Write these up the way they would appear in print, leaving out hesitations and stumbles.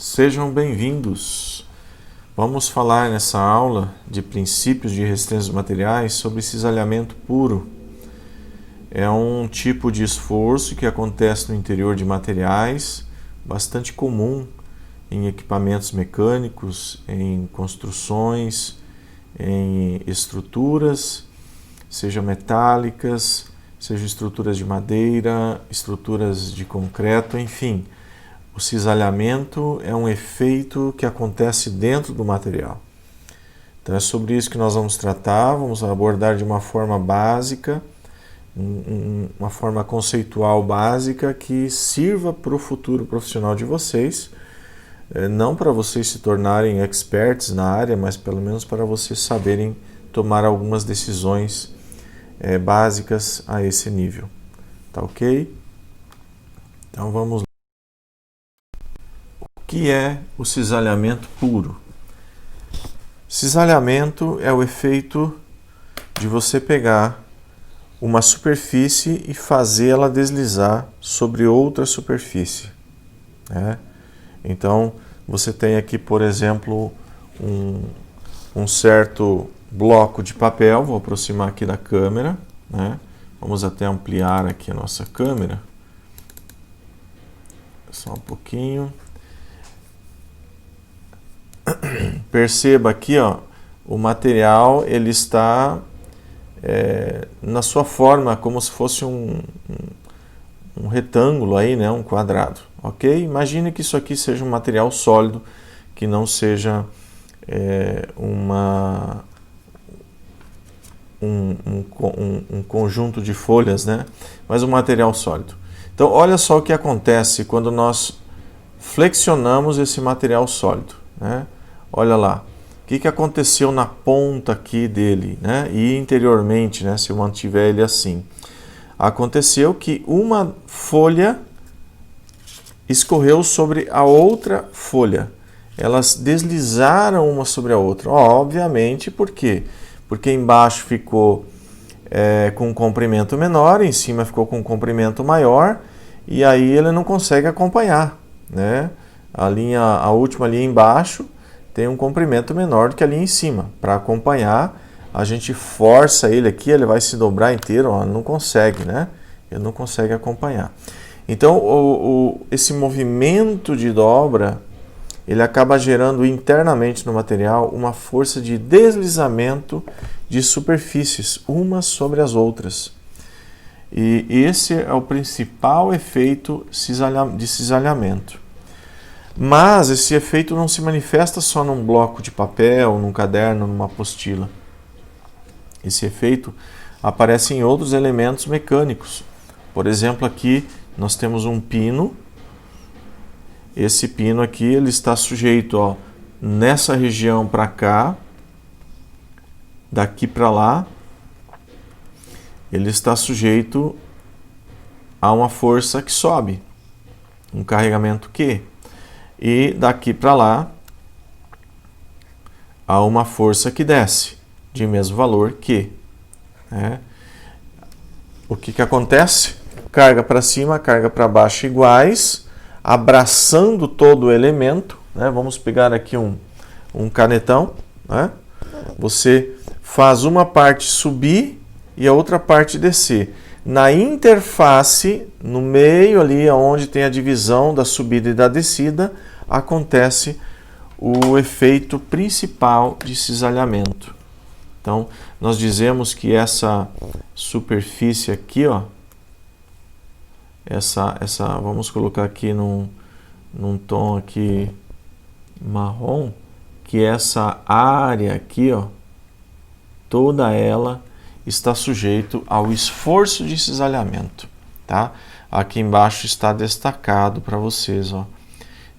Sejam bem-vindos. Vamos falar nessa aula de princípios de resistência dos materiais sobre cisalhamento puro. É um tipo de esforço que acontece no interior de materiais, bastante comum em equipamentos mecânicos, em construções, em estruturas, seja metálicas, seja estruturas de madeira, estruturas de concreto, enfim. O cisalhamento é um efeito que acontece dentro do material. Então é sobre isso que nós vamos tratar, vamos abordar de uma forma básica, uma forma conceitual básica que sirva para o futuro profissional de vocês, não para vocês se tornarem experts na área, mas pelo menos para vocês saberem tomar algumas decisões básicas a esse nível. Tá ok? Então vamos lá. O que é o cisalhamento puro? Cisalhamento é o efeito de você pegar uma superfície e fazê-la deslizar sobre outra superfície, né? Então, você tem aqui, por exemplo, um certo bloco de papel. Vou aproximar aqui da câmera, né? Vamos até ampliar aqui a nossa câmera. Só um pouquinho. Perceba aqui, ó, o material ele está na sua forma como se fosse um retângulo aí, né, um quadrado, ok? Imagine que isso aqui seja um material sólido, que não seja um conjunto de folhas, né, mas um material sólido. Então, olha só o que acontece quando nós flexionamos esse material sólido, né? Olha lá, o que aconteceu na ponta aqui dele, né? E interiormente, né? Se eu mantiver ele assim. Aconteceu que uma folha escorreu sobre a outra folha. Elas deslizaram uma sobre a outra. Obviamente, por quê? Porque embaixo ficou com um comprimento menor, em cima ficou com um comprimento maior, e aí ele não consegue acompanhar, né? A última linha embaixo tem um comprimento menor do que a linha em cima. Para acompanhar, a gente força ele aqui, ele vai se dobrar inteiro, ó, não consegue, né? Ele não consegue acompanhar. Então, esse movimento de dobra, ele acaba gerando internamente no material uma força de deslizamento de superfícies, umas sobre as outras. E esse é o principal efeito de cisalhamento. Mas esse efeito não se manifesta só num bloco de papel, num caderno, numa apostila. Esse efeito aparece em outros elementos mecânicos. Por exemplo, aqui nós temos um pino. Esse pino aqui ele está sujeito, ó, nessa região para cá, daqui para lá, ele está sujeito a uma força que sobe, um carregamento Q. E daqui para lá há uma força que desce, de mesmo valor Q. Né? O que acontece? Carga para cima, carga para baixo iguais, abraçando todo o elemento. Né? Vamos pegar aqui um canetão. Né? Você faz uma parte subir e a outra parte descer. Na interface, no meio ali, onde tem a divisão da subida e da descida, acontece o efeito principal de cisalhamento. Então, nós dizemos que essa superfície aqui, ó, vamos colocar aqui num tom aqui marrom, que essa área aqui, ó, toda ela está sujeito ao esforço de cisalhamento, tá? Aqui embaixo está destacado para vocês, ó.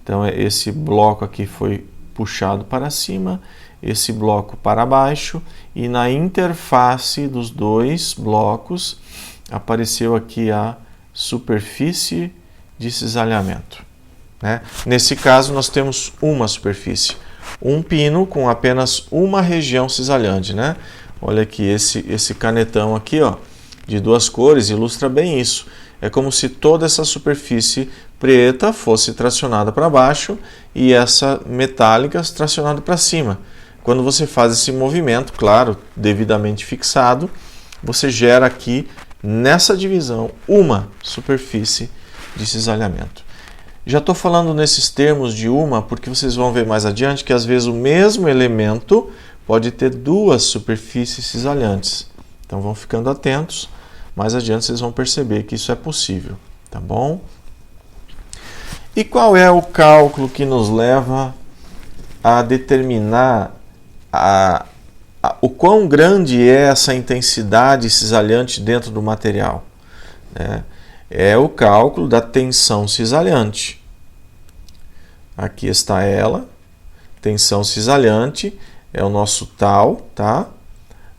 Então, esse bloco aqui foi puxado para cima, esse bloco para baixo, e na interface dos dois blocos apareceu aqui a superfície de cisalhamento, né? Nesse caso, nós temos uma superfície, um pino com apenas uma região cisalhante, né? Olha aqui, esse canetão aqui, ó, de duas cores, ilustra bem isso. É como se toda essa superfície preta fosse tracionada para baixo e essa metálica tracionada para cima. Quando você faz esse movimento, claro, devidamente fixado, você gera aqui, nessa divisão, uma superfície de cisalhamento. Já estou falando nesses termos de uma, porque vocês vão ver mais adiante que às vezes o mesmo elemento pode ter duas superfícies cisalhantes. Então vão ficando atentos, mais adiante vocês vão perceber que isso é possível, tá bom? E qual é o cálculo que nos leva a determinar o quão grande é essa intensidade cisalhante dentro do material? É o cálculo da tensão cisalhante. Aqui está ela, tensão cisalhante, é o nosso tal, tá?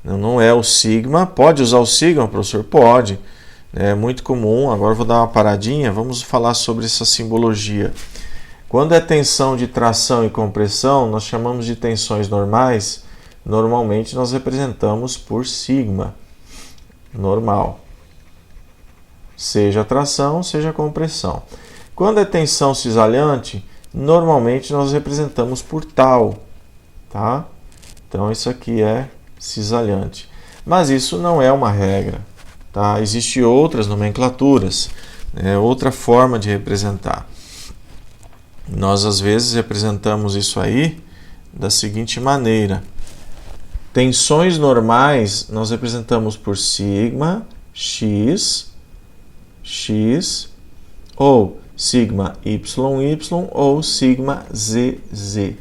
Não é o sigma. Pode usar o sigma, professor? Pode. É muito comum. Agora eu vou dar uma paradinha, vamos falar sobre essa simbologia. Quando é tensão de tração e compressão, nós chamamos de tensões normais. Normalmente nós representamos por sigma, normal. Seja tração, seja compressão. Quando é tensão cisalhante, normalmente nós representamos por tal, tá? Então isso aqui é cisalhante. Mas isso não é uma regra, tá? Existem outras nomenclaturas, outra forma de representar. Nós às vezes representamos isso aí da seguinte maneira. Tensões normais nós representamos por sigma, x, ou sigma YY ou sigma ZZ.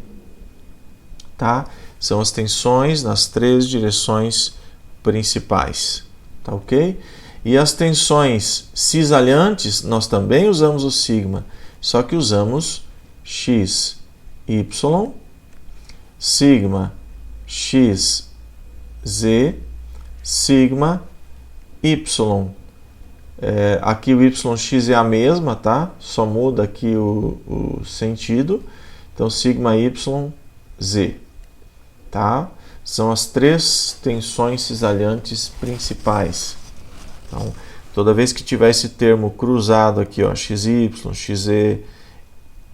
Tá? São as tensões nas três direções principais. Tá ok? E as tensões cisalhantes, nós também usamos o sigma, só que usamos x, y, sigma, x, z, sigma, y. Aqui o yx é a mesma, tá? Só muda aqui o sentido. Então, sigma, y, z. Tá? São as três tensões cisalhantes principais. Então, toda vez que tiver esse termo cruzado aqui, ó, xy, xz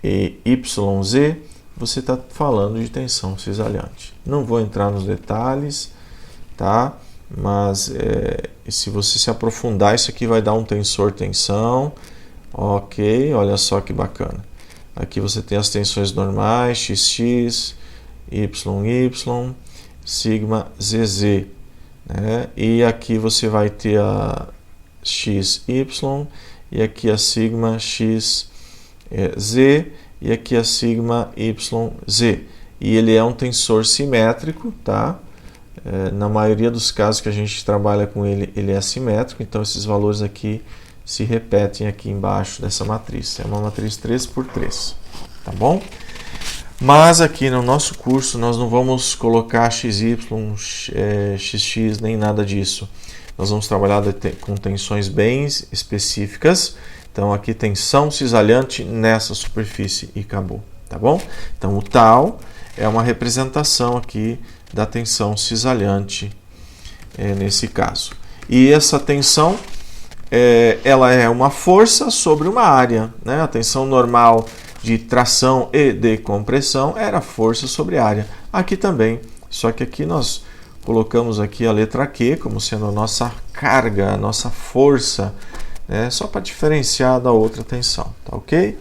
e yz, você está falando de tensão cisalhante. Não vou entrar nos detalhes, tá? Mas se você se aprofundar, isso aqui vai dar um tensor-tensão. Ok, olha só que bacana. Aqui você tem as tensões normais, xx, YY, sigma, ZZ. Né? E aqui você vai ter a XY, e aqui a sigma, XZ, e aqui a sigma, YZ. E ele é um tensor simétrico, tá? Na maioria dos casos que a gente trabalha com ele, ele é simétrico, então esses valores aqui se repetem aqui embaixo dessa matriz. É uma matriz 3x3, tá bom? Mas aqui no nosso curso nós não vamos colocar XY, XX, nem nada disso. Nós vamos trabalhar com tensões bem específicas. Então aqui tensão cisalhante nessa superfície e acabou, tá bom? Então o tal é uma representação aqui da tensão cisalhante nesse caso. E essa tensão, ela é uma força sobre uma área, né? A tensão normal de tração e de compressão era força sobre área. Aqui também, só que aqui nós colocamos aqui a letra Q como sendo a nossa carga, a nossa força, né? Só para diferenciar da outra tensão, tá ok?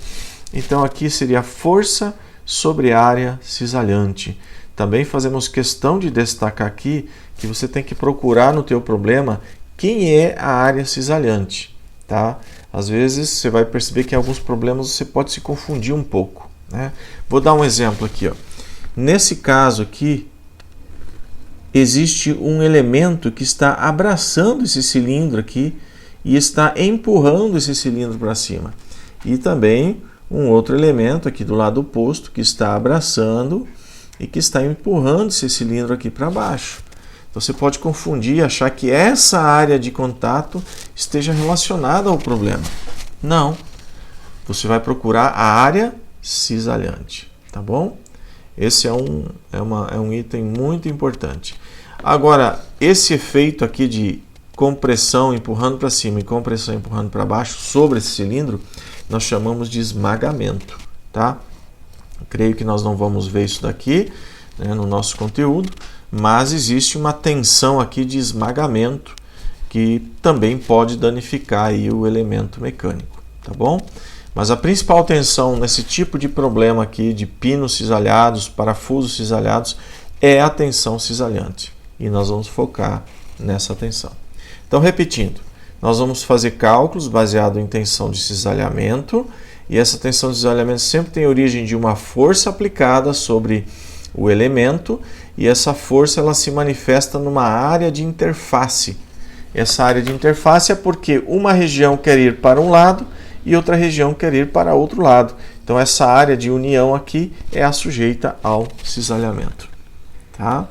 Então aqui seria força sobre área cisalhante. Também fazemos questão de destacar aqui que você tem que procurar no teu problema quem é a área cisalhante, tá? Às vezes você vai perceber que em alguns problemas você pode se confundir um pouco, né? Vou dar um exemplo aqui, ó. Nesse caso aqui, existe um elemento que está abraçando esse cilindro aqui e está empurrando esse cilindro para cima. E também um outro elemento aqui do lado oposto que está abraçando e que está empurrando esse cilindro aqui para baixo. Então você pode confundir e achar que essa área de contato esteja relacionada ao problema. Não. Você vai procurar a área cisalhante, tá bom? Esse é um item muito importante. Agora, esse efeito aqui de compressão empurrando para cima e compressão empurrando para baixo sobre esse cilindro, nós chamamos de esmagamento, tá? Eu creio que nós não vamos ver isso daqui, né, no nosso conteúdo, mas existe uma tensão aqui de esmagamento que também pode danificar aí o elemento mecânico, tá bom? Mas a principal tensão nesse tipo de problema aqui de pinos cisalhados, parafusos cisalhados, é a tensão cisalhante. E nós vamos focar nessa tensão. Então, repetindo, nós vamos fazer cálculos baseados em tensão de cisalhamento, e essa tensão de cisalhamento sempre tem origem de uma força aplicada sobre o elemento, e essa força ela se manifesta numa área de interface. Essa área de interface é porque uma região quer ir para um lado e outra região quer ir para outro lado. Então, essa área de união aqui é a sujeita ao cisalhamento. Tá?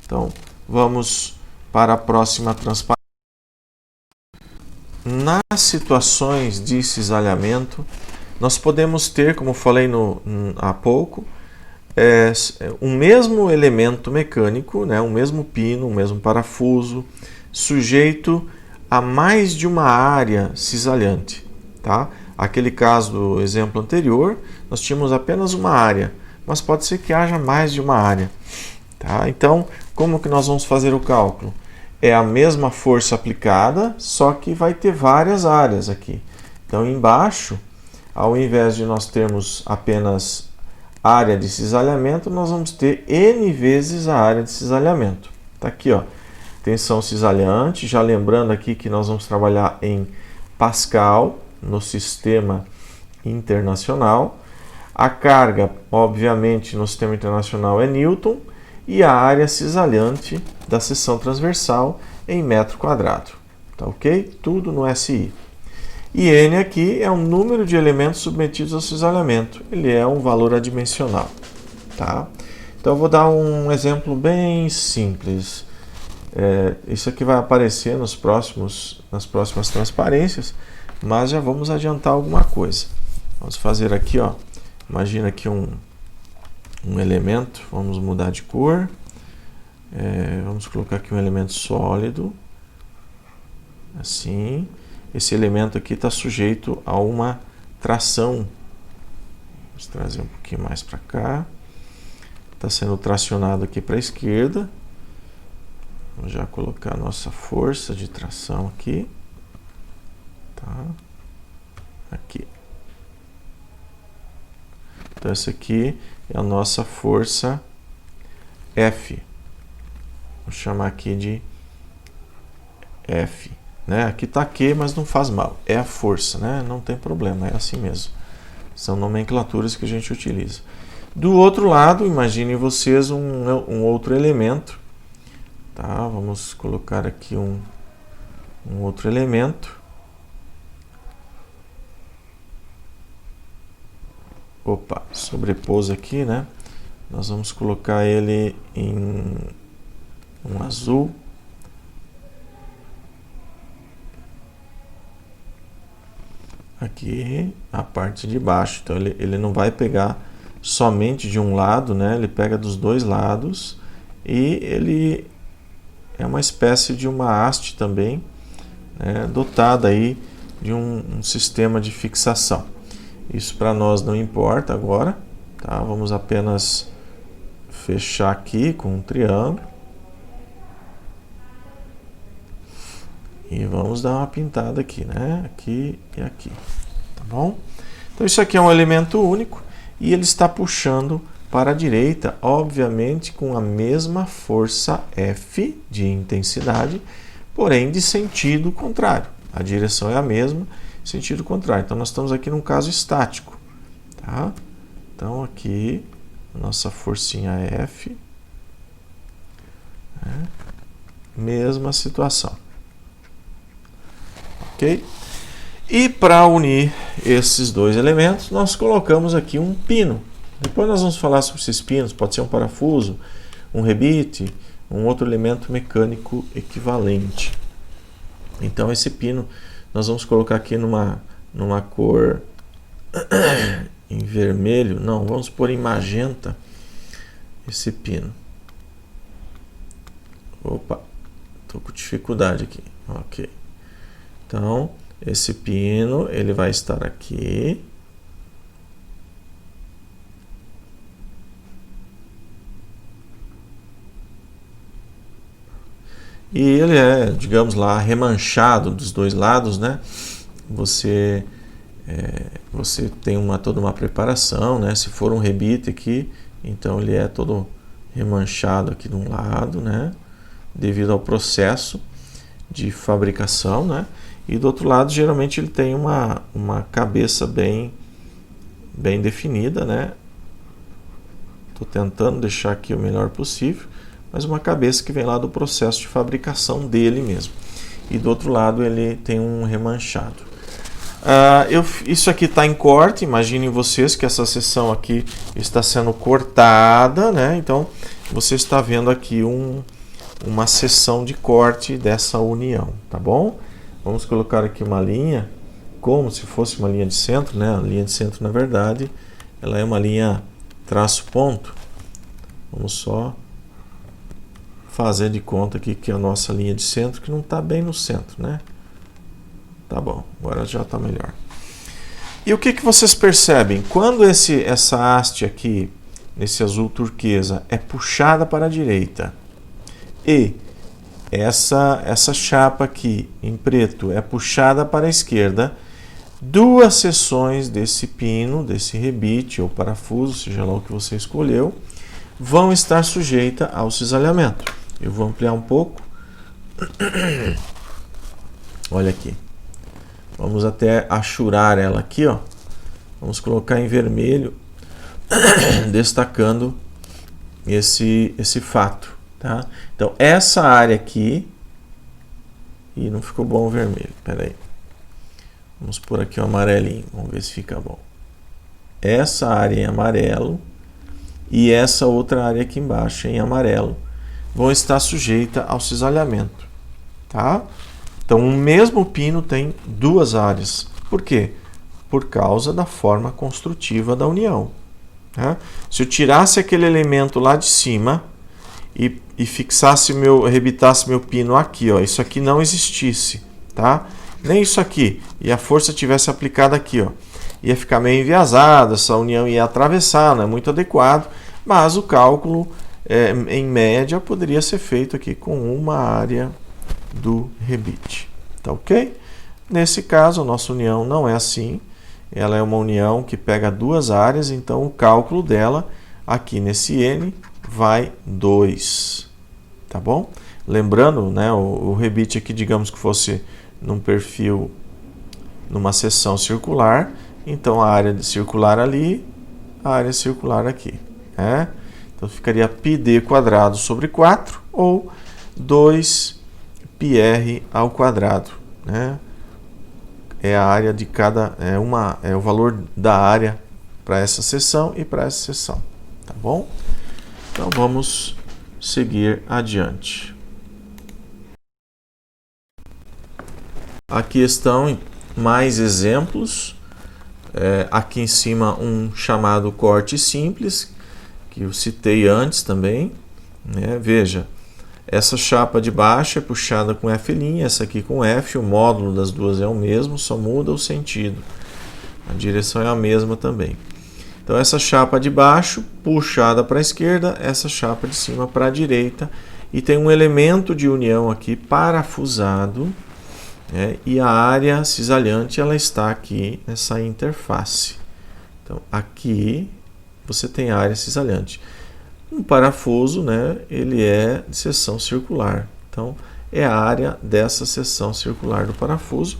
Então, vamos para a próxima transparência. Nas situações de cisalhamento, nós podemos ter, como falei há pouco, um mesmo elemento mecânico, né, um mesmo pino, um mesmo parafuso, sujeito a mais de uma área cisalhante. Tá? Aquele caso do exemplo anterior, nós tínhamos apenas uma área, mas pode ser que haja mais de uma área. Tá? Então, como que nós vamos fazer o cálculo? É a mesma força aplicada, só que vai ter várias áreas aqui. Então, embaixo, ao invés de nós termos apenas área de cisalhamento, nós vamos ter N vezes a área de cisalhamento. Está aqui, ó, tensão cisalhante, já lembrando aqui que nós vamos trabalhar em Pascal, no sistema internacional. A carga, obviamente, no sistema internacional é Newton, e a área cisalhante da seção transversal em metro quadrado. Tá ok? Tudo no SI. E N aqui é um número de elementos submetidos ao cisalhamento. Ele é um valor adimensional. Tá? Então, eu vou dar um exemplo bem simples. Isso aqui vai aparecer nas próximas transparências, mas já vamos adiantar alguma coisa. Vamos fazer aqui, ó. Imagina aqui um elemento, vamos mudar de cor, vamos colocar aqui um elemento sólido, assim. Esse elemento aqui está sujeito a uma tração. Vamos trazer um pouquinho mais para cá. Está sendo tracionado aqui para a esquerda. Vamos já colocar a nossa força de tração aqui. Tá? Aqui. Então, essa aqui é a nossa força F. Vou chamar aqui de F. Né? Aqui está Q, mas não faz mal. É a força, né? Não tem problema, é assim mesmo. São nomenclaturas que a gente utiliza. Do outro lado, imaginem vocês um outro elemento. Tá? Vamos colocar aqui um outro elemento. Opa, sobrepôs aqui, né? Nós vamos colocar ele em um azul. Aqui a parte de baixo. Então ele não vai pegar somente de um lado, né? Ele pega dos dois lados e ele é uma espécie de uma haste também, né? Dotada aí de um sistema de fixação. Isso para nós não importa agora, tá? Vamos apenas fechar aqui com um triângulo. E vamos dar uma pintada aqui, né? Aqui e aqui, tá bom? Então isso aqui é um elemento único e ele está puxando para a direita, obviamente com a mesma força F de intensidade, porém de sentido contrário. A direção é a mesma, sentido contrário. Então nós estamos aqui num caso estático, tá? Então aqui a nossa forcinha F, né? Mesma situação. Ok? E para unir esses dois elementos, nós colocamos aqui um pino. Depois nós vamos falar sobre esses pinos, pode ser um parafuso, um rebite, um outro elemento mecânico equivalente. Então esse pino nós vamos colocar aqui numa cor em vermelho, não, vamos pôr em magenta esse pino. Opa, estou com dificuldade aqui. Ok. Então, esse pino, ele vai estar aqui. E ele é, digamos lá, remanchado dos dois lados, né? Você tem toda uma preparação, né? Se for um rebite aqui, então ele é todo remanchado aqui de um lado, né? Devido ao processo de fabricação, né? E do outro lado, geralmente ele tem uma cabeça bem definida, né? Estou tentando deixar aqui o melhor possível, mas uma cabeça que vem lá do processo de fabricação dele mesmo. E do outro lado ele tem um remanchado. Isso aqui está em corte. Imaginem vocês que essa seção aqui está sendo cortada, né? Então você está vendo aqui uma seção de corte dessa união, tá bom? Vamos colocar aqui uma linha, como se fosse uma linha de centro, né? A linha de centro, na verdade, ela é uma linha traço ponto. Vamos só fazer de conta aqui que é a nossa linha de centro, que não está bem no centro, né? Tá bom, agora já está melhor. E o que vocês percebem? Quando essa haste aqui, nesse azul turquesa, é puxada para a direita e essa chapa aqui em preto é puxada para a esquerda, duas seções desse pino, desse rebite ou parafuso, seja lá o que você escolheu, vão estar sujeitas ao cisalhamento. Eu vou ampliar um pouco. Olha aqui. Vamos até achurar ela aqui, ó. Vamos colocar em vermelho, destacando esse fato, tá? Então, essa área aqui... Ih, não ficou bom o vermelho, pera aí. Vamos pôr aqui o amarelinho, vamos ver se fica bom. Essa área em amarelo e essa outra área aqui embaixo em amarelo vão estar sujeitas ao cisalhamento, tá? Então, o mesmo pino tem duas áreas. Por quê? Por causa da forma construtiva da união. Tá? Se eu tirasse aquele elemento lá de cima e fixasse rebitasse meu pino aqui, ó, isso aqui não existisse, tá? Nem isso aqui, e a força tivesse aplicada aqui, ó, ia ficar meio enviesado, essa união ia atravessar, não é muito adequado, mas o cálculo, em média, poderia ser feito aqui com uma área do rebite, tá ok? Nesse caso, a nossa união não é assim, ela é uma união que pega duas áreas, então o cálculo dela, aqui nesse N, vai 2, tá bom? Lembrando, né, o rebite aqui, digamos que fosse num perfil, numa seção circular, então a área circular ali, a área circular aqui, né? Então ficaria πd quadrado sobre 4 ou 2πr ao quadrado, né? É a área de cada, é o valor da área para essa seção e para essa seção, tá bom? Então vamos seguir adiante. Aqui estão mais exemplos. Aqui em cima um chamado corte simples, que eu citei antes também, né? Veja, essa chapa de baixo é puxada com F', essa aqui com F, o módulo das duas é o mesmo, só muda o sentido. A direção é a mesma também. Então essa chapa de baixo puxada para a esquerda, essa chapa de cima para a direita, e tem um elemento de união aqui parafusado, né? E a área cisalhante ela está aqui nessa interface. Então aqui você tem a área cisalhante. Um parafuso, né, ele é de seção circular. Então é a área dessa seção circular do parafuso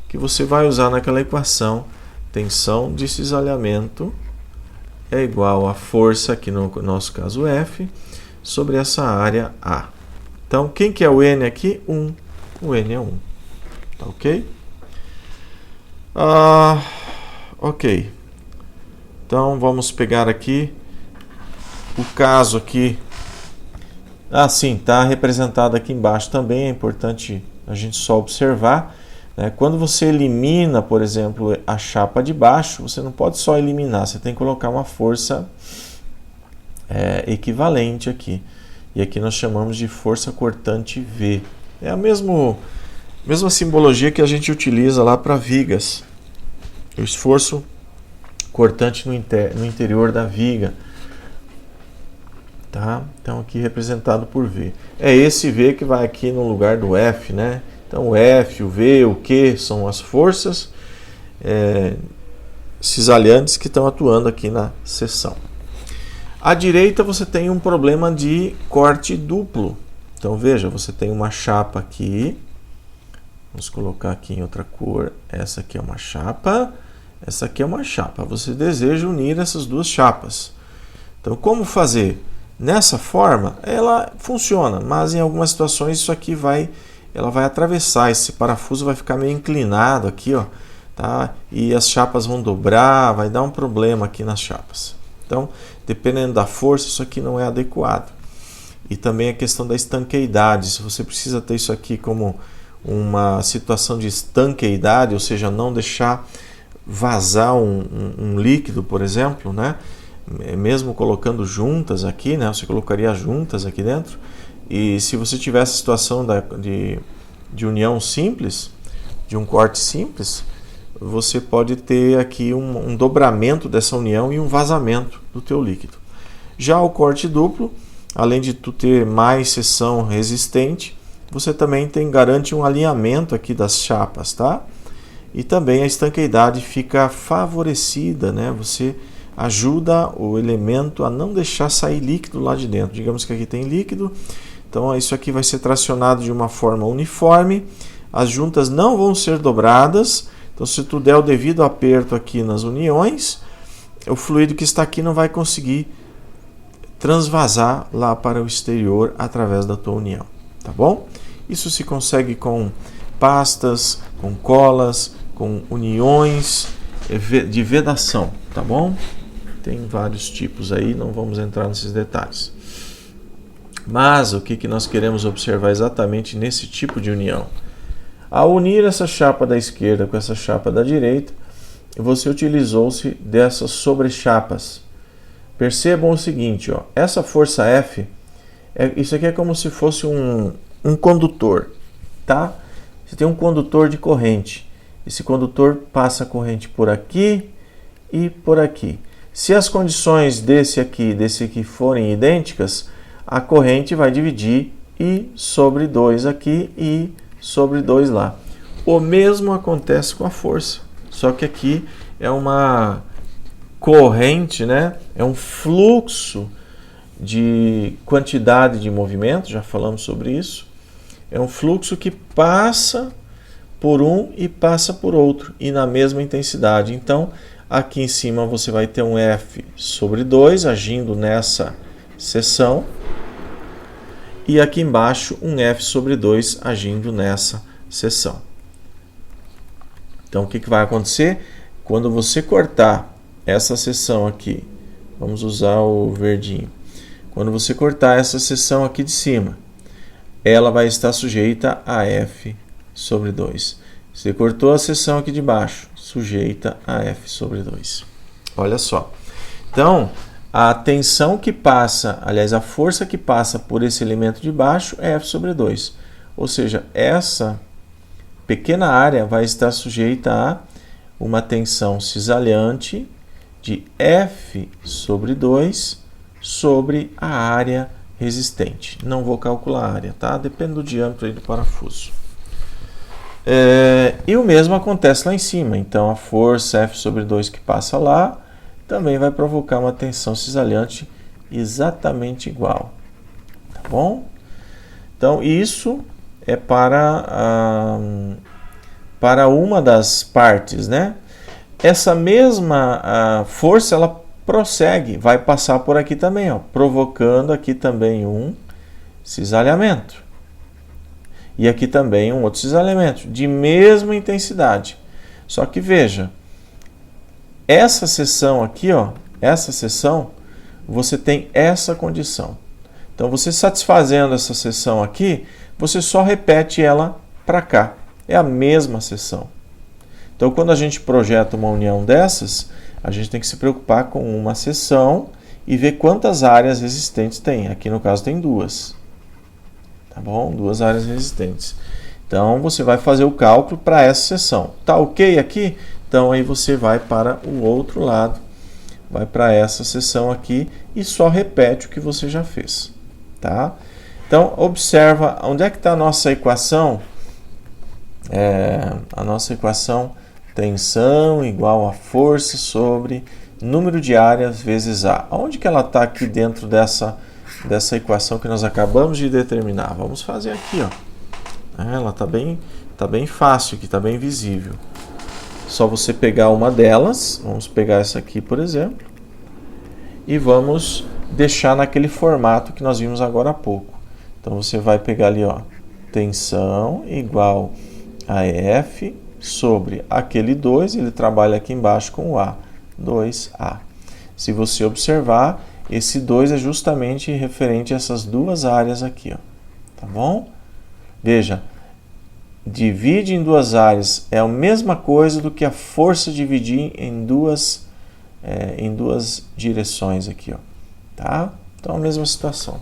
que você vai usar naquela equação. Tensão de cisalhamento é igual a força, aqui no nosso caso F, sobre essa área A. Então, quem que é o N aqui? 1. O N é 1. Tá ok? Ok. Então, vamos pegar aqui o caso aqui. Sim, está representado aqui embaixo também. É importante a gente só observar. Quando você elimina, por exemplo, a chapa de baixo, você não pode só eliminar, você tem que colocar uma força equivalente aqui. E aqui nós chamamos de força cortante V. É Mesma simbologia que a gente utiliza lá para vigas. O esforço cortante no interior da viga. Tá? Então aqui representado por V. É esse V que vai aqui no lugar do F, né? Então o F, o V, o Q são as forças cisalhantes que estão atuando aqui na seção. À direita você tem um problema de corte duplo. Então veja, você tem uma chapa aqui. Vamos colocar aqui em outra cor. Essa aqui é uma chapa. Essa aqui é uma chapa. Você deseja unir essas duas chapas. Então como fazer? Nessa forma, ela funciona, mas em algumas situações isso aqui ela vai atravessar, esse parafuso vai ficar meio inclinado aqui, ó, tá? E as chapas vão dobrar, vai dar um problema aqui nas chapas. Então, dependendo da força, isso aqui não é adequado. E também a questão da estanqueidade, se você precisa ter isso aqui como uma situação de estanqueidade, ou seja, não deixar vazar um líquido, por exemplo, né? Mesmo colocando juntas aqui, né? Você colocaria juntas aqui dentro. E se você tivesse a situação de união simples, de um corte simples, você pode ter aqui um dobramento dessa união e um vazamento do teu líquido. Já o corte duplo, além de tu ter mais seção resistente, você também garante um alinhamento aqui das chapas, tá? E também a estanqueidade fica favorecida, né? Você ajuda o elemento a não deixar sair líquido lá de dentro. Digamos que aqui tem líquido, então isso aqui vai ser tracionado de uma forma uniforme, as juntas não vão ser dobradas, então se tu der o devido aperto aqui nas uniões, o fluido que está aqui não vai conseguir transvasar lá para o exterior através da tua união, tá bom? Isso se consegue com pastas, com colas, com uniões de vedação, tá bom? Tem vários tipos aí, não vamos entrar nesses detalhes. Mas o que nós queremos observar exatamente nesse tipo de união? Ao unir essa chapa da esquerda com essa chapa da direita, você utilizou-se dessas sobrechapas. Percebam o seguinte, ó, essa força F, isso aqui é como se fosse um condutor, tá? Você tem um condutor de corrente. Esse condutor passa a corrente por aqui e por aqui. Se as condições desse aqui forem idênticas, a corrente vai dividir I sobre 2 aqui e sobre 2 lá. O mesmo acontece com a força, só que aqui é uma corrente, né? É um fluxo de quantidade de movimento, já falamos sobre isso. É um fluxo que passa por um e passa por outro, e na mesma intensidade. Então, aqui em cima você vai ter um F sobre 2 agindo nessa seção, e aqui embaixo um F sobre 2 agindo nessa seção. Então, o que vai acontecer? Quando você cortar essa seção aqui, vamos usar o verdinho. Quando você cortar essa seção aqui de cima, ela vai estar sujeita a F sobre 2. Você cortou a seção aqui de baixo, sujeita a F sobre 2. Olha só. Então, a tensão que passa, aliás, a força que passa por esse elemento de baixo é F sobre 2. Ou seja, essa pequena área vai estar sujeita a uma tensão cisalhante de F sobre 2 sobre a área resistente. Não vou calcular a área, tá? Depende do diâmetro aí do parafuso. E o mesmo acontece lá em cima. Então, a força F sobre 2 que passa lá também vai provocar uma tensão cisalhante exatamente igual. Tá bom? Então, isso é para uma das partes, né? Essa mesma força, ela prossegue, vai passar por aqui também, ó, provocando aqui também um cisalhamento. E aqui também um outro cisalhamento, de mesma intensidade. Só que veja, essa seção aqui, ó, essa seção, você tem essa condição. Então, você satisfazendo essa seção aqui, você só repete ela para cá. É a mesma seção. Então, quando a gente projeta uma união dessas, a gente tem que se preocupar com uma seção e ver quantas áreas resistentes tem. Aqui, no caso, tem duas. Tá bom? Duas áreas resistentes. Então, você vai fazer o cálculo para essa seção. Tá ok aqui? Então, aí você vai para o outro lado, vai para essa seção aqui e só repete o que você já fez. Tá? Então, observa onde é que está a nossa equação. A nossa equação, tensão igual a força sobre número de áreas vezes A. Onde que ela está aqui dentro dessa equação que nós acabamos de determinar? Vamos fazer aqui, ó. Ela está bem fácil aqui, está bem visível. Só você pegar uma delas, vamos pegar essa aqui, por exemplo, e vamos deixar naquele formato que nós vimos agora há pouco. Então, você vai pegar ali, ó, tensão igual a F sobre aquele 2, ele trabalha aqui embaixo com o A, 2A. Se você observar, esse 2 é justamente referente a essas duas áreas aqui, ó. Tá bom? Veja, divide em duas áreas é a mesma coisa do que a força dividir em duas direções aqui, ó. Tá? Então, a mesma situação.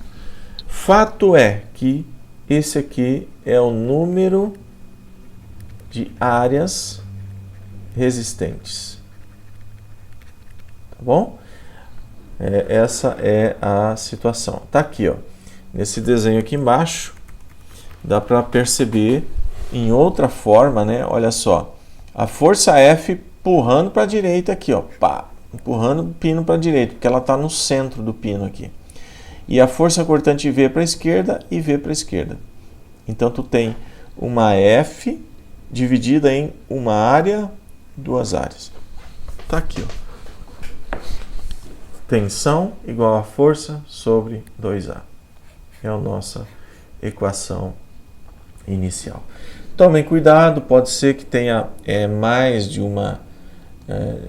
Fato é que esse aqui é o número de áreas resistentes. Tá bom? Essa é a situação. Tá aqui, ó. Nesse desenho aqui embaixo, dá para perceber em outra forma, né? Olha só. A força F empurrando para a direita aqui, ó. Pá, empurrando o pino para a direita, porque ela está no centro do pino aqui. E a força cortante V para a esquerda e V para a esquerda. Então, tu tem uma F dividida em uma área, duas áreas. Tá aqui, ó. Tensão igual a força sobre 2A. É a nossa equação inicial. Tomem cuidado, pode ser que tenha mais de uma,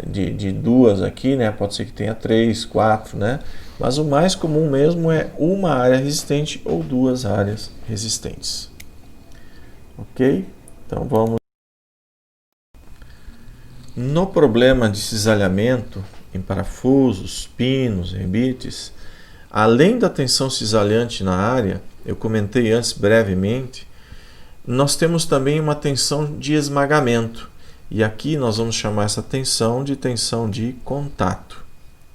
de duas aqui, né? Pode ser que tenha 3, 4, né? Mas o mais comum mesmo é uma área resistente ou duas áreas resistentes. Ok? Então vamos. No problema de cisalhamento em parafusos, pinos, rebites, além da tensão cisalhante na área, eu comentei antes brevemente, nós temos também uma tensão de esmagamento. E aqui nós vamos chamar essa tensão de contato.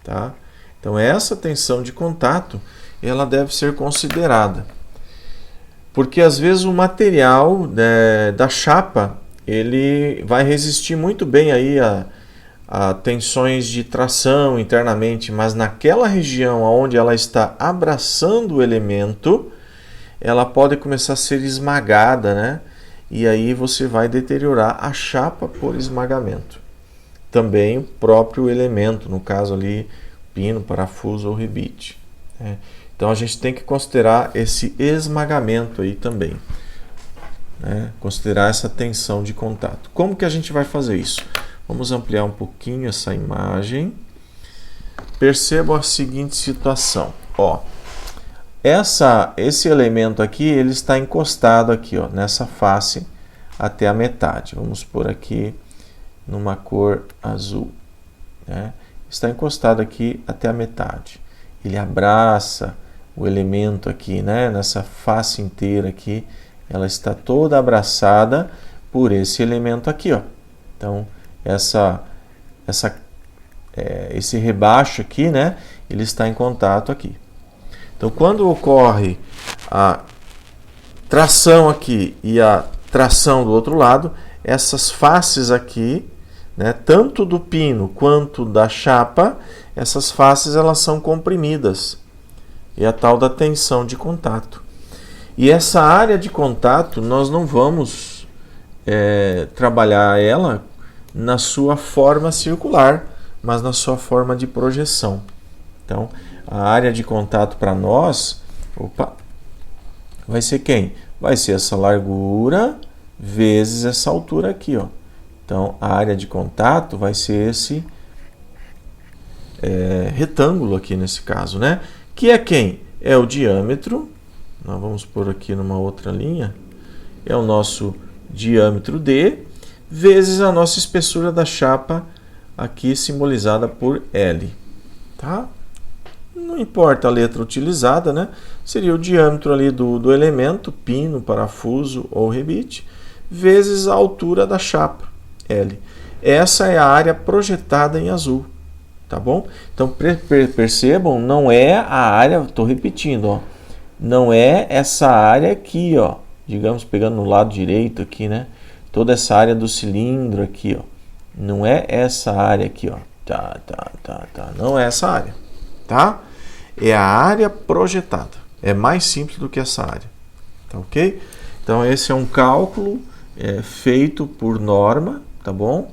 Tá? Então, essa tensão de contato, ela deve ser considerada. Porque, às vezes, o material da chapa, ele vai resistir muito bem aí a tensões de tração internamente, mas naquela região onde ela está abraçando o elemento, ela pode começar a ser esmagada, né? E aí você vai deteriorar a chapa por esmagamento. Também o próprio elemento, no caso ali, pino, parafuso ou rebite. Né? Então a gente tem que considerar esse esmagamento aí também. Né? Considerar essa tensão de contato. Como que a gente vai fazer isso? Vamos ampliar um pouquinho essa imagem. Perceba a seguinte situação. Ó, esse elemento aqui, ele está encostado aqui, ó, nessa face até a metade. Vamos pôr aqui numa cor azul. Né? Está encostado aqui até a metade. Ele abraça o elemento aqui, né? Nessa face inteira aqui, ela está toda abraçada por esse elemento aqui, ó. Então, esse rebaixo aqui, né? Ele está em contato aqui. Então, quando ocorre a tração aqui e a tração do outro lado, essas faces aqui, né, tanto do pino quanto da chapa, essas faces elas são comprimidas. E a tal da tensão de contato. E essa área de contato, nós não vamos trabalhar ela na sua forma circular, mas na sua forma de projeção. Então, a área de contato para nós, vai ser quem? Vai ser essa largura vezes essa altura aqui, ó. Então, a área de contato vai ser esse retângulo aqui nesse caso, né? Que é quem? É o diâmetro. Nós vamos pôr aqui numa outra linha. É o nosso diâmetro D vezes a nossa espessura da chapa aqui simbolizada por L. Tá? não importa a letra utilizada, né? Seria o diâmetro ali do elemento, pino, parafuso ou rebite, vezes a altura da chapa, L. Essa é a área projetada em azul, tá bom? Então percebam, não é a área, estou repetindo, ó, não é essa área aqui, ó, digamos, pegando no lado direito aqui, né? Toda essa área do cilindro aqui, ó. Não é essa área aqui, ó. Tá. Não é essa área, tá? É a área projetada. É mais simples do que essa área, tá ok? Então esse é um cálculo feito por norma, tá bom?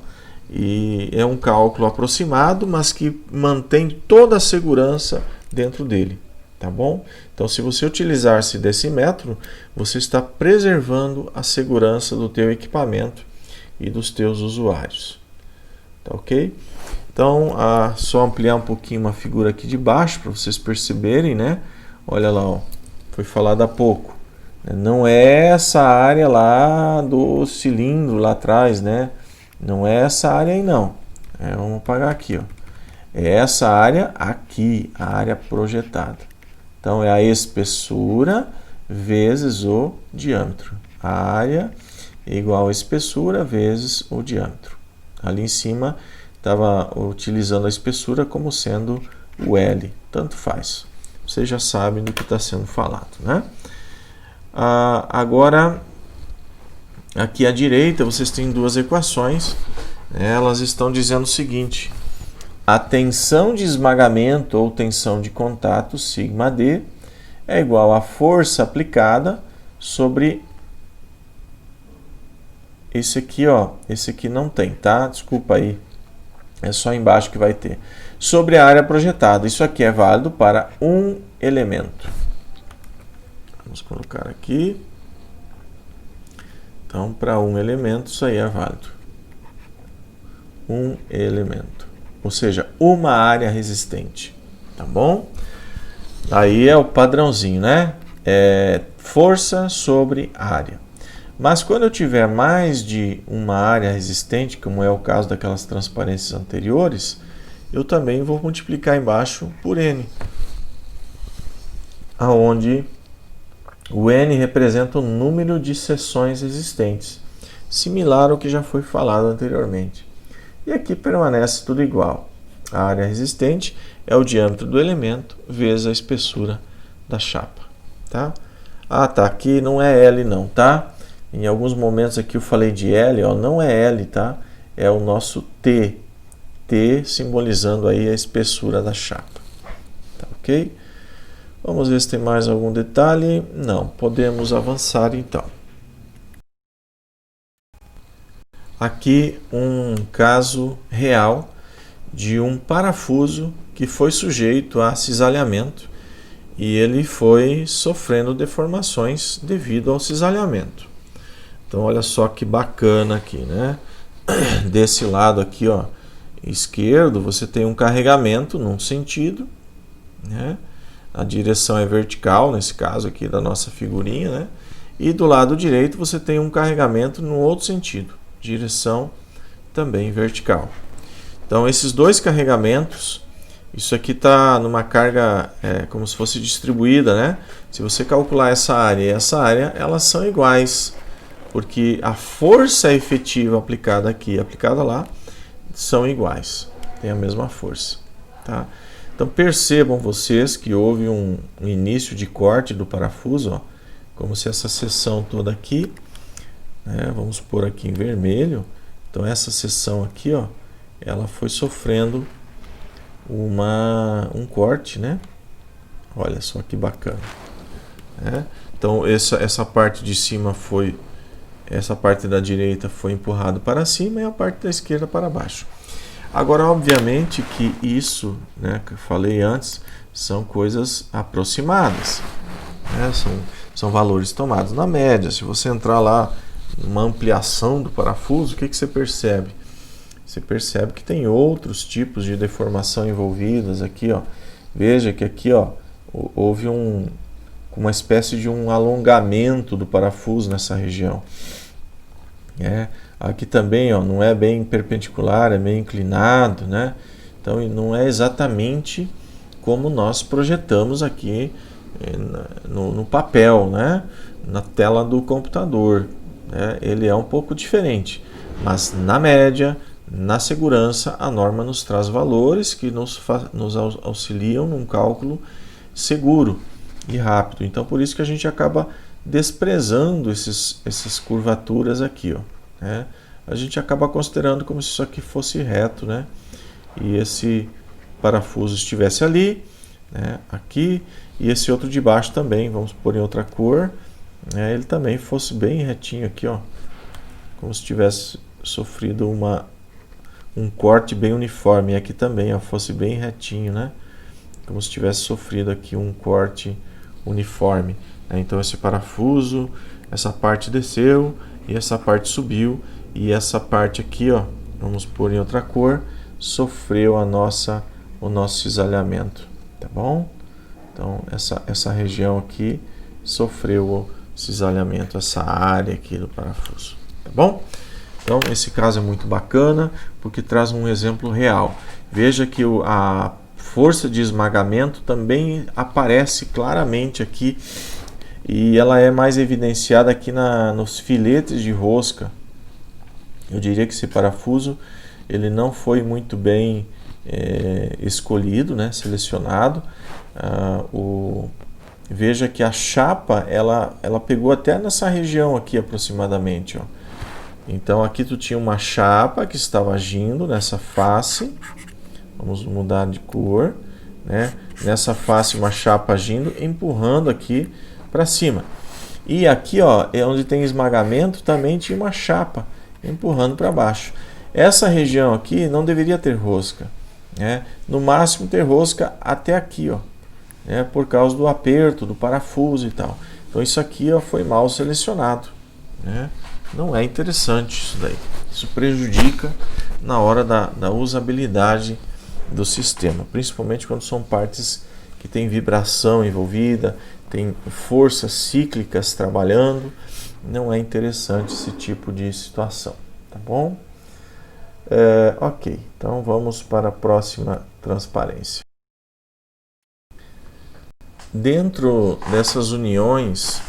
E é um cálculo aproximado, mas que mantém toda a segurança dentro dele, tá bom? Então se você utilizar-se desse método, você está preservando a segurança do teu equipamento e dos teus usuários, tá ok? Então, só ampliar um pouquinho uma figura aqui de baixo para vocês perceberem, né? Olha lá, ó, foi falado há pouco. Não é essa área lá do cilindro lá atrás, né? Não é essa área aí não. Vamos apagar aqui, ó. É essa área aqui, a área projetada. Então, é a espessura vezes o diâmetro. A área é igual a espessura vezes o diâmetro. Ali em cima estava utilizando a espessura como sendo o L, tanto faz. Vocês já sabem do que está sendo falado, né? Agora, aqui à direita, vocês têm duas equações. Elas estão dizendo o seguinte: a tensão de esmagamento ou tensão de contato, sigma D, é igual à força aplicada sobre esse aqui, ó. Esse aqui não tem, tá? Desculpa aí. É só embaixo que vai ter. Sobre a área projetada. Isso aqui é válido para um elemento. Vamos colocar aqui. Então, para um elemento, isso aí é válido. Um elemento. Ou seja, uma área resistente. Tá bom? Aí é o padrãozinho, né? Força sobre área. Mas quando eu tiver mais de uma área resistente, como é o caso daquelas transparências anteriores, eu também vou multiplicar embaixo por N, aonde o N representa o número de seções existentes, similar ao que já foi falado anteriormente. E aqui permanece tudo igual. A área resistente é o diâmetro do elemento vezes a espessura da chapa, tá? Tá, aqui não é L não, tá? Em alguns momentos aqui eu falei de L, ó, não é L, tá? É o nosso T. T simbolizando aí a espessura da chapa. Tá ok? Vamos ver se tem mais algum detalhe. Não, podemos avançar então. Aqui um caso real de um parafuso que foi sujeito a cisalhamento e ele foi sofrendo deformações devido ao cisalhamento. Então, olha só que bacana aqui, né? Desse lado aqui, ó, esquerdo, você tem um carregamento num sentido, né? A direção é vertical, nesse caso aqui da nossa figurinha, né? E do lado direito você tem um carregamento no outro sentido, direção também vertical. Então, esses dois carregamentos, isso aqui está numa carga como se fosse distribuída, né? Se você calcular essa área e essa área, elas são iguais, porque a força efetiva aplicada aqui e aplicada lá são iguais, tem a mesma força, tá? Então percebam vocês que houve um início de corte do parafuso, ó, como se essa seção toda aqui, né, vamos pôr aqui em vermelho, então essa seção aqui, ó, ela foi sofrendo um corte, né? Olha só que bacana, né? Então essa parte de cima foi, essa parte da direita foi empurrada para cima e a parte da esquerda para baixo. Agora, obviamente que isso, né, que eu falei antes, são coisas aproximadas, né? São valores tomados na média. Se você entrar lá numa ampliação do parafuso, o que você percebe? Você percebe que tem outros tipos de deformação envolvidas aqui, ó. Veja que aqui, ó, houve uma espécie de um alongamento do parafuso nessa região. Aqui também, ó, não é bem perpendicular, é meio inclinado, né? Então não é exatamente como nós projetamos aqui no papel, né? Na tela do computador. Né? Ele é um pouco diferente, mas na média, na segurança, a norma nos traz valores que nos auxiliam num cálculo seguro e rápido. Então, por isso que a gente acaba desprezando essas curvaturas aqui, ó, né? A gente acaba considerando como se isso aqui fosse reto, né? E esse parafuso estivesse ali, né? Aqui, e esse outro de baixo também, vamos pôr em outra cor, né? Ele também fosse bem retinho aqui, ó, como se tivesse sofrido um corte bem uniforme. E aqui também, ó, fosse bem retinho, né? Como se tivesse sofrido aqui um corte uniforme. Então esse parafuso, essa parte desceu e essa parte subiu, e essa parte aqui, ó, vamos pôr em outra cor, sofreu o nosso cisalhamento, tá bom? Então essa região aqui sofreu o cisalhamento, essa área aqui do parafuso, tá bom? Então esse caso é muito bacana porque traz um exemplo real. Veja que a força de esmagamento também aparece claramente aqui, e ela é mais evidenciada aqui nos filetes de rosca. Eu diria que esse parafuso ele não foi muito bem escolhido, né, selecionado. Veja que a chapa ela pegou até nessa região aqui aproximadamente, ó. Então aqui tu tinha uma chapa que estava agindo nessa face. Vamos mudar de cor, né? Nessa face uma chapa agindo, empurrando aqui para cima. E aqui, ó, é onde tem esmagamento, também tinha uma chapa empurrando para baixo. Essa região aqui não deveria ter rosca, né? No máximo ter rosca até aqui, ó, né? Por causa do aperto do parafuso e tal. Então isso aqui, ó, foi mal selecionado, né? Não é interessante isso daí. Isso prejudica na hora da usabilidade do sistema, principalmente quando são partes que tem vibração envolvida, tem forças cíclicas trabalhando. Não é interessante esse tipo de situação, tá bom? Ok, então vamos para a próxima transparência. Dentro dessas uniões,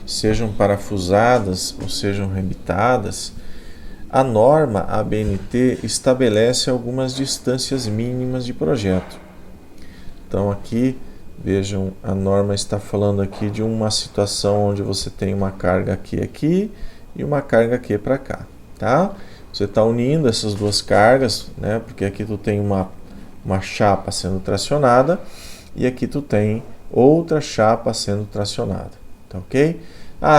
sejam parafusadas ou sejam rebitadas, a norma ABNT estabelece algumas distâncias mínimas de projeto. Então aqui, vejam, a norma está falando aqui de uma situação onde você tem uma carga aqui e uma carga aqui para cá, tá? Você está unindo essas duas cargas, né? Porque aqui tu tem uma chapa sendo tracionada e aqui tu tem outra chapa sendo tracionada, tá ok?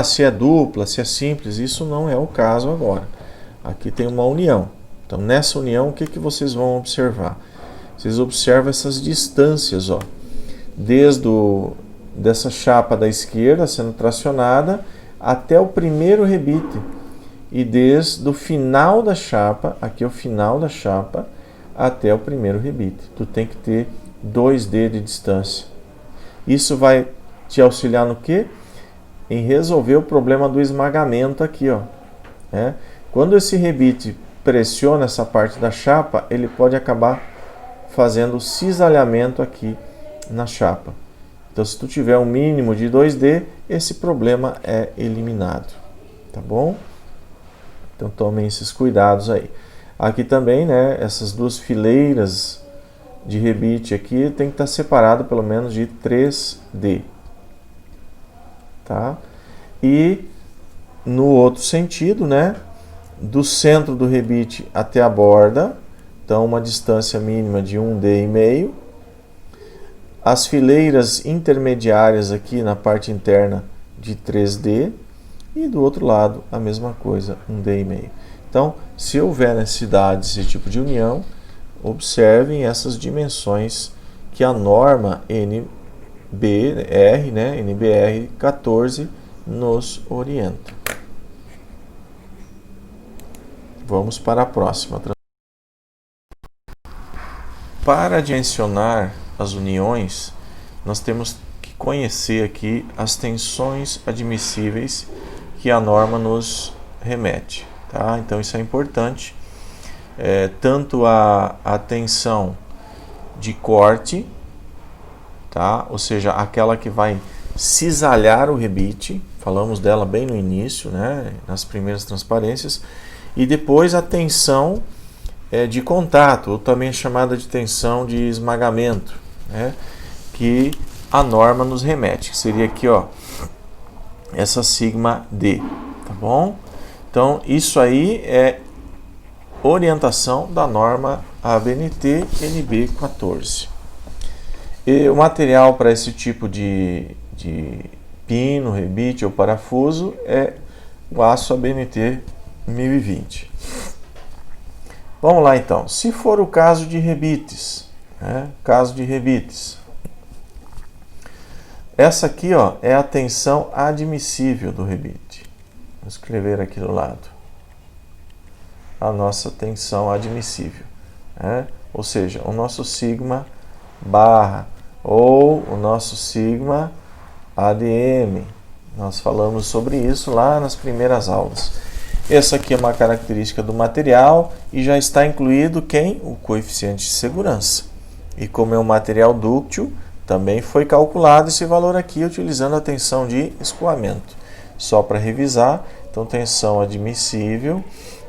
Se é dupla, se é simples, isso não é o caso agora. Aqui tem uma união. Então nessa união, o que vocês vão observar? Vocês observam essas distâncias, ó, dessa chapa da esquerda sendo tracionada até o primeiro rebite, e desde o final da chapa, aqui é o final da chapa, até o primeiro rebite. Tu tem que ter 2D de distância. Isso vai te auxiliar no quê? Em resolver o problema do esmagamento aqui, ó, né? Quando esse rebite pressiona essa parte da chapa, ele pode acabar fazendo cisalhamento aqui na chapa. Então, se tu tiver um mínimo de 2D, esse problema é eliminado, tá bom? Então, tomem esses cuidados aí. Aqui também, né, essas duas fileiras de rebite aqui tem que estar separado pelo menos de 3D, tá? E no outro sentido, né, do centro do rebite até a borda, então uma distância mínima de 1D,5. As fileiras intermediárias aqui na parte interna de 3D, e do outro lado a mesma coisa, 1D,5. Então, se houver necessidade desse tipo de união, observem essas dimensões que a norma NBR, né, NBR 14 nos orienta. Vamos para a próxima. Para dimensionar as uniões, nós temos que conhecer aqui as tensões admissíveis que a norma nos remete, tá? Então isso é importante. Tanto a tensão de corte, tá? Ou seja, aquela que vai cisalhar o rebite, falamos dela bem no início, né? Nas primeiras transparências, e depois a tensão de contato, ou também chamada de tensão de esmagamento, né? Que a norma nos remete, que seria aqui, ó, essa sigma D, tá bom? Então, isso aí é orientação da norma ABNT NB 14. E o material para esse tipo de pino, rebite ou parafuso é o aço ABNT 1020. Vamos lá então. Se for o caso de rebites, né? Caso de rebites. Essa aqui, ó, é a tensão admissível do rebite. Vou escrever aqui do lado. A nossa tensão admissível, né? Ou seja, o nosso sigma barra ou o nosso sigma ADM. Nós falamos sobre isso lá nas primeiras aulas. Essa aqui é uma característica do material e já está incluído quem? O coeficiente de segurança. E como é um material dúctil, também foi calculado esse valor aqui utilizando a tensão de escoamento. Só para revisar, então tensão admissível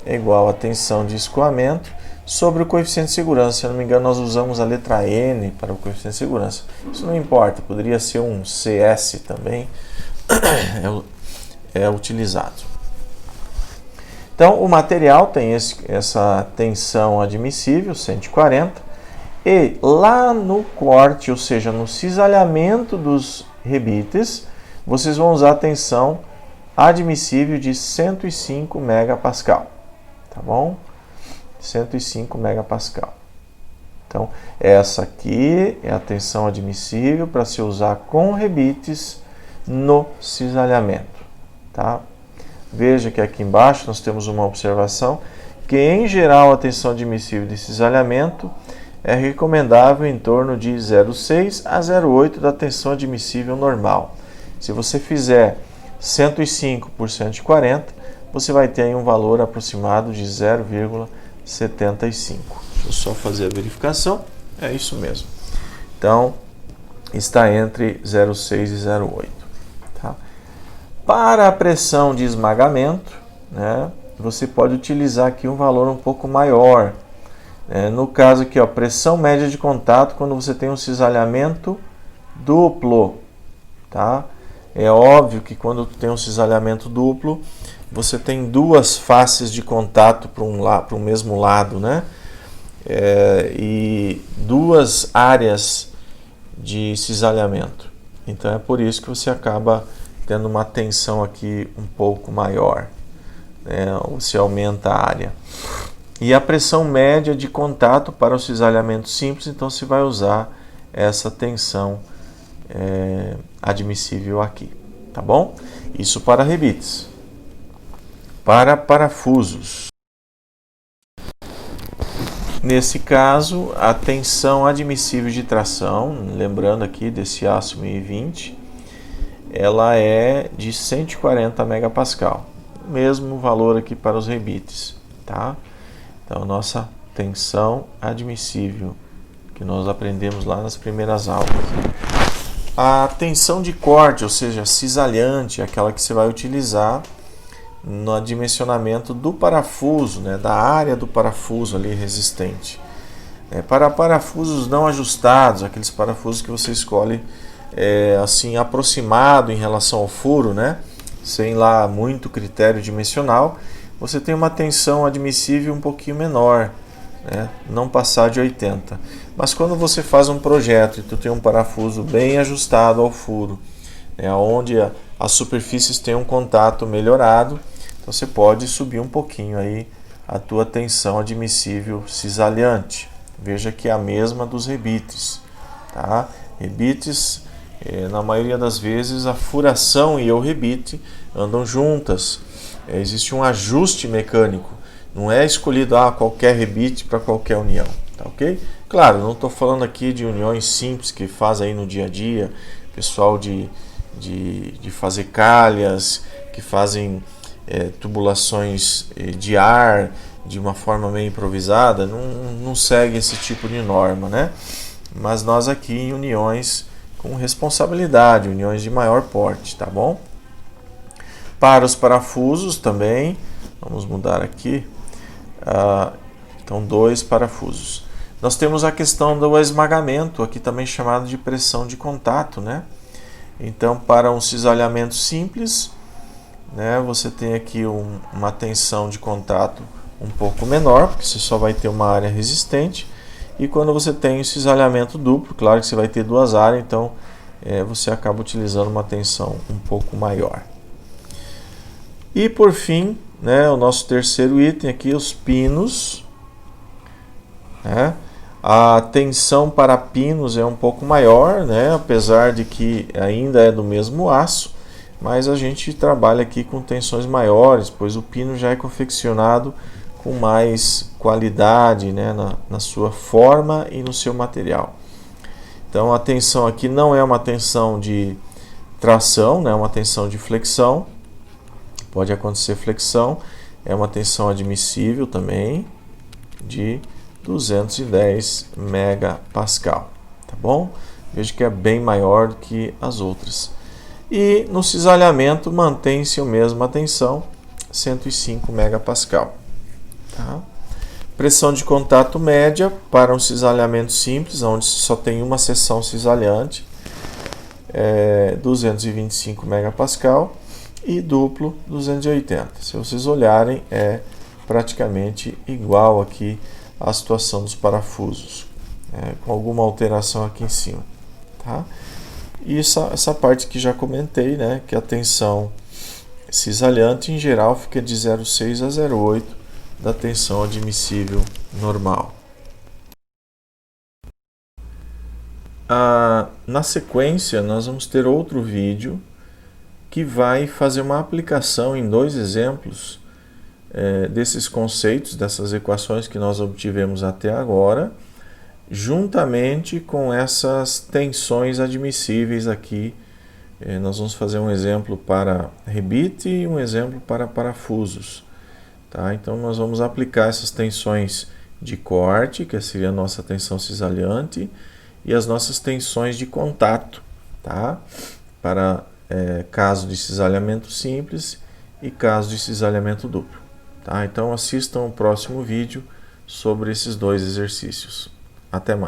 é igual a tensão de escoamento sobre o coeficiente de segurança. Se eu não me engano, nós usamos a letra N para o coeficiente de segurança. Isso não importa, poderia ser um CS também, é utilizado. Então, o material tem essa tensão admissível, 140, e lá no corte, ou seja, no cisalhamento dos rebites, vocês vão usar a tensão admissível de 105 megapascal, tá bom? 105 megapascal. Então, essa aqui é a tensão admissível para se usar com rebites no cisalhamento, tá? Veja que aqui embaixo nós temos uma observação que, em geral, a tensão admissível de cisalhamento é recomendável em torno de 0,6 a 0,8 da tensão admissível normal. Se você fizer 105 por 140, você vai ter aí um valor aproximado de 0,75. Deixa eu só fazer a verificação. É isso mesmo. Então, está entre 0,6 e 0,8. Tá? Para a pressão de esmagamento, né, você pode utilizar aqui um valor um pouco maior. No caso aqui, ó, pressão média de contato quando você tem um cisalhamento duplo. Tá? É óbvio que quando tem um cisalhamento duplo, você tem duas faces de contato para o mesmo lado, né? E duas áreas de cisalhamento. Então é por isso que você acaba tendo uma tensão aqui um pouco maior, né? Você aumenta a área. E a pressão média de contato para o cisalhamento simples, então você vai usar essa tensão admissível aqui, tá bom? Isso para rebites. Para parafusos. Nesse caso, a tensão admissível de tração, lembrando aqui desse aço 1020, ela é de 140 megapascal. O mesmo valor aqui para os rebites, tá? Então, nossa tensão admissível, que nós aprendemos lá nas primeiras aulas. A tensão de corte, ou seja, cisalhante, é aquela que você vai utilizar no dimensionamento do parafuso, né, da área do parafuso ali resistente. Para parafusos não ajustados, aqueles parafusos que você escolhe assim aproximado em relação ao furo, né, sem lá muito critério dimensional, você tem uma tensão admissível um pouquinho menor, né, não passar de 80. Mas quando você faz um projeto e tu tem um parafuso bem ajustado ao furo, né, onde as superfícies têm um contato melhorado, então você pode subir um pouquinho aí a tua tensão admissível cisalhante. Veja que é a mesma dos rebites, tá? Rebites, na maioria das vezes, a furação e o rebite andam juntas. Existe um ajuste mecânico. Não é escolhido qualquer rebite para qualquer união, tá ok? Claro, não estou falando aqui de uniões simples que faz aí no dia a dia, pessoal de fazer calhas, que fazem tubulações de ar de uma forma meio improvisada, não segue esse tipo de norma, né? Mas nós aqui em uniões com responsabilidade, uniões de maior porte, tá bom? Para os parafusos também, vamos mudar aqui, então 2 parafusos. Nós temos a questão do esmagamento, aqui também chamado de pressão de contato, né? Então, para um cisalhamento simples, né, você tem aqui uma tensão de contato um pouco menor, porque você só vai ter uma área resistente. E quando você tem o cisalhamento duplo, claro que você vai ter duas áreas, então você acaba utilizando uma tensão um pouco maior. E por fim, né, o nosso terceiro item aqui, os pinos, né? A tensão para pinos é um pouco maior, né, apesar de que ainda é do mesmo aço, mas a gente trabalha aqui com tensões maiores, pois o pino já é confeccionado com mais qualidade, né, na sua forma e no seu material. Então a tensão aqui não é uma tensão de tração, né, é uma tensão de flexão. Pode acontecer flexão, é uma tensão admissível também de 210 megapascal, tá bom? Veja que é bem maior do que as outras. E no cisalhamento mantém-se a mesma tensão, 105 megapascal. Tá? Pressão de contato média para um cisalhamento simples, onde só tem uma seção cisalhante, 225 megapascal, e duplo 280. Se vocês olharem, é praticamente igual aqui a situação dos parafusos, com alguma alteração aqui em cima. Tá? E essa parte que já comentei, né, que a tensão cisalhante em geral fica de 0,6 a 0,8 da tensão admissível normal. Na sequência, nós vamos ter outro vídeo que vai fazer uma aplicação em 2 exemplos desses conceitos, dessas equações que nós obtivemos até agora, juntamente com essas tensões admissíveis aqui. Nós vamos fazer um exemplo para rebite e um exemplo para parafusos. Tá? Então nós vamos aplicar essas tensões de corte, que seria a nossa tensão cisalhante, e as nossas tensões de contato, tá? Para caso de cisalhamento simples e caso de cisalhamento duplo. Tá? Então assistam o próximo vídeo sobre esses 2 exercícios. Até mais.